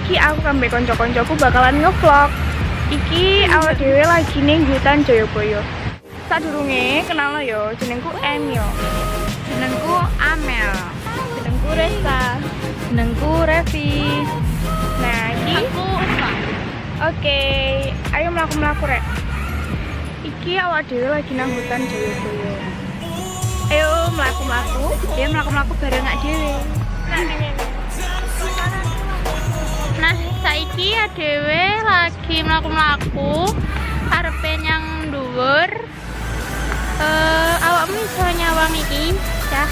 iki aku sampe konco-koncoku bakalan ngevlog. Iki awak dhewe lagi ning hutan Jayabaya. Sadurunge kenal lo yo, jenengku Em yo. Jenengku Amel. Jenengku Resta. Jenengku Revi. Nah, iki Aku oke, ayo mlaku-mlaku rek. Iki awak dhewe lagi nang hutan Jayabaya. Ayo mlaku-mlaku, dia mlaku-mlaku bareng ak dhewe. Nah, saiki dhewe lagi mlaku-mlaku arepe nyang dhuwur. Awakmu iso nyawang iki, Cah.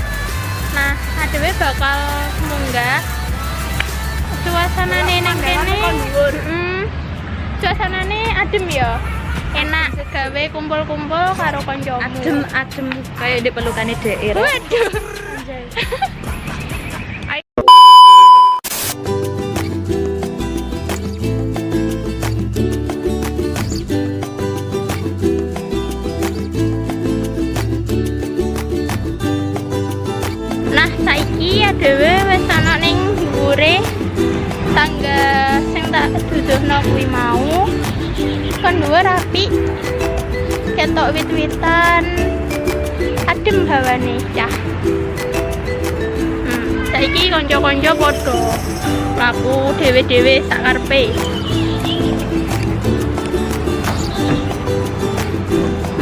Nah, dhewe bakal munggah. Suasanane nang kene. Suasanane adem ya. Enak gawe kumpul-kumpul karo kancamu. adem Kayak di pelukane Dek. Waduh. Nah, saiki dhewe wis ana ning dhuwure tangga sing tak duduhno kuwi mau. Kon dhuwur apik. Ketok wit-witan. Adem hawane, Cah. Saiki kanca-kanca padha mlaku dhewe-dhewe sak karepe.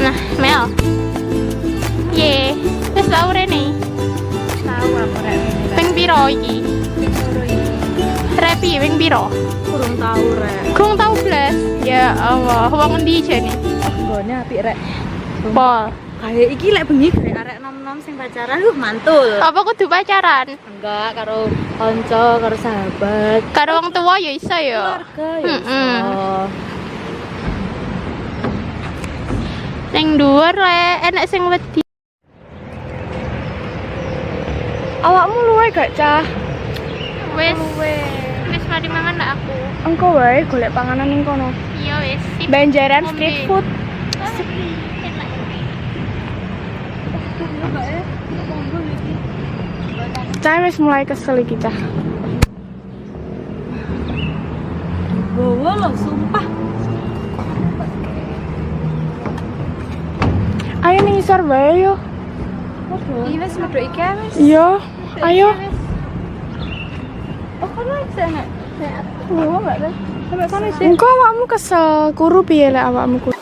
Nah, Mel. Piye? Wis tau rene? tahu aku rek. Ping piro iki? Repi ping piro? Kurang tahu rek. Kurang tau blas. Ya Allah, wong endi jane? Nggone apik rek. Pol. Kayak iki lek bengi gawe arek nom-nom sing pacaran mantul. Apa kudu pacaran? Enggak, karo kanca, karo sahabat. Karo wong tua ya iso ya. Keluarga ya iso. Ning dhuwur le enek sing wedi. Awakmu luwe gak, Cah? Wis Luwe. wis mari mangan ndak aku. Engko wae golek panganan ning kono. Iya wis. Sip. Banjaran Ngombe. street food. Enak. Cah wis mulai kesel iki, Cah. Bawa lo, sumpah. Ayo ning isor wae yo. Iki wis medhok iki wis. Iya, ayo. Oh, kan wis enak. Bawa enggak deh? Sampai kono sih. Engko awakmu kesel, kuru piye lek awakmu kuru?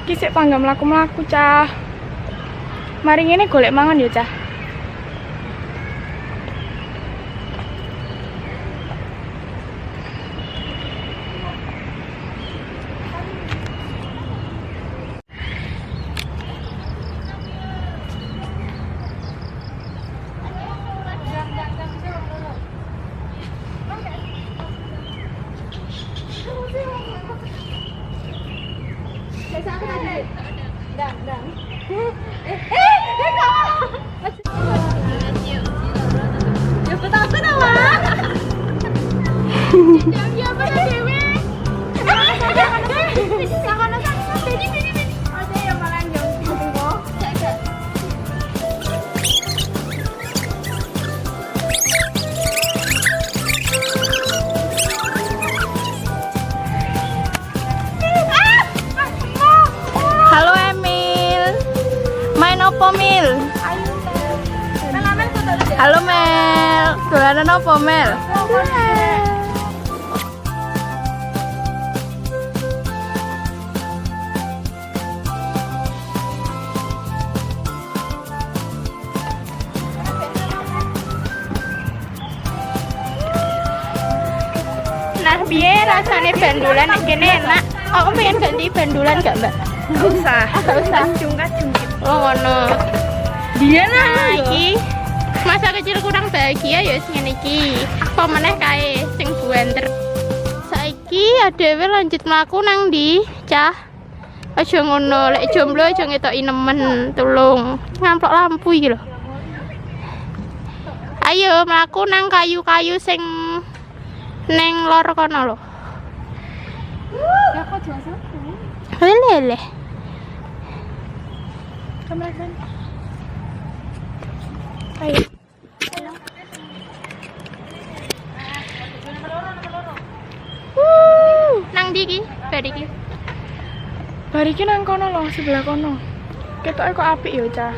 Iki sik pangga mlaku-mlaku, Cah. Mari ngene golek mangan ya, Cah. Halo Emil. Main opo Mil? Halo Mel. Dolanan opo Mel? Nah, biar rasanya bandulan kene enak. Aku pengen ganti bandulan gak, Mbak? Enggak usah. Gak usah. Kacung gitu. Oh, ngono. Dia Nah, iki masa kecil kurang bahagia ya sing ngene iki. Apa meneh kae sing buanter. Saiki dhewe lanjut mlaku nang ndi, Cah? Aja ngono, lek jomblo aja ngetoki nemen, tolong. Ngamplok lampu iki lho. Ayo mlaku nang kayu-kayu sing neng lor kono lho. Ya kok jelas aku. Lele. Kameramen. Ayo. Nang ndi iki? Bari iki. Bariki nang kono loh, sebelah kono. Ketoke kok apik ya, Cah.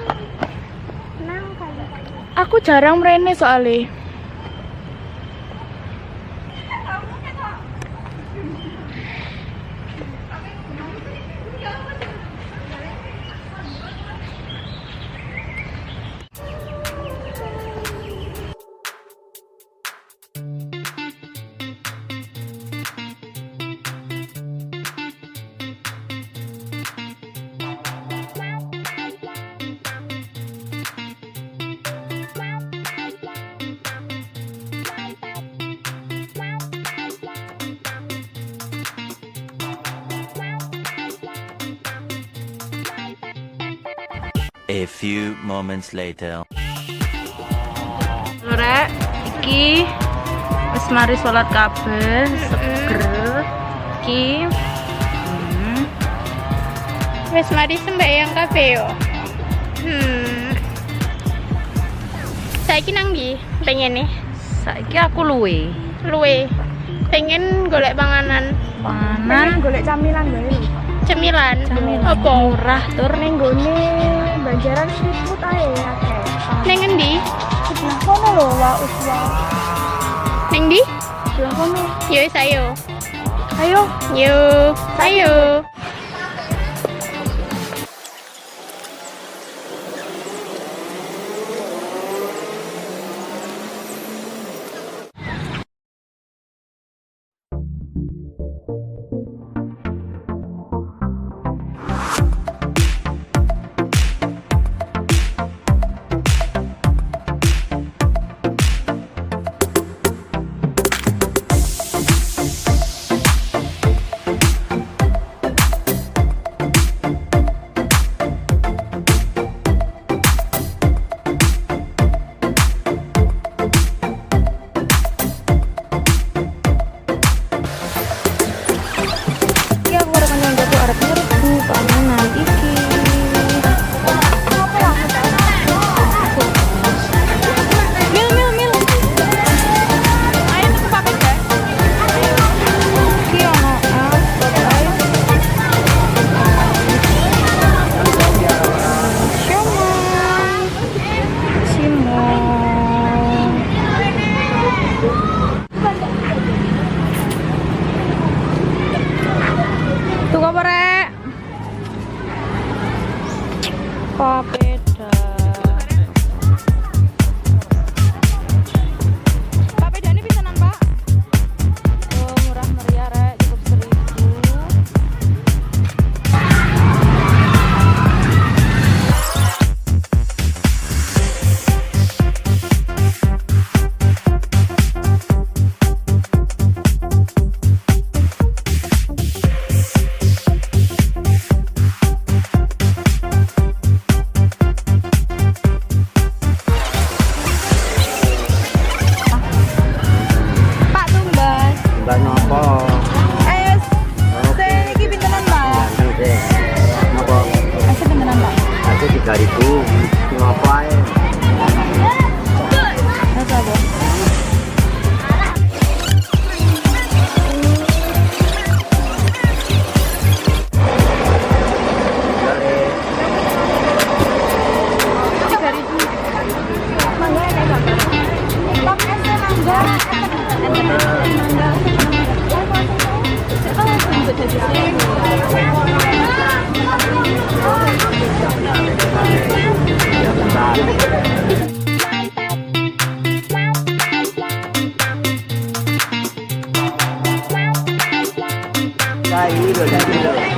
Nang kayu. Aku jarang mrene soalnya. A few moments later. Rek, iki wis mari salat kabeh, seger. Iki Wis mari sembahyang kabeh yo. Saiki nang ndi? Pengen nih. saiki aku luwe. Luwe. Pengen golek panganan. Panan Golek camilan bae. Cemilan. camilan Apa? murah tur Ning gone Banjaran street food ae akeh. Neng endi? Sebelah kono lho, Wak Uswa. Neng ndi? Sebelah kono. Yo wis ayo. Ayo. Yo, ayo. iki aku arep nang jago arep nyerbu panganan iki. Mil. Ayo tuku paket ya. Iki ono ae. Simon. Tuku apa rek? Papeda. Papedane pisanan, Pak? Oh, murah meriah rek, cukup 1.000. Pak Tumbas. Mbak nopo? Ayo, sing iki pintenan, Pak? Ganteng sih. Nopo? Ayo pintenan, Pak? Aku 3.000. Nopo ae? Rasa apa? Ya bentar. Nah, ini loh, jadi loh.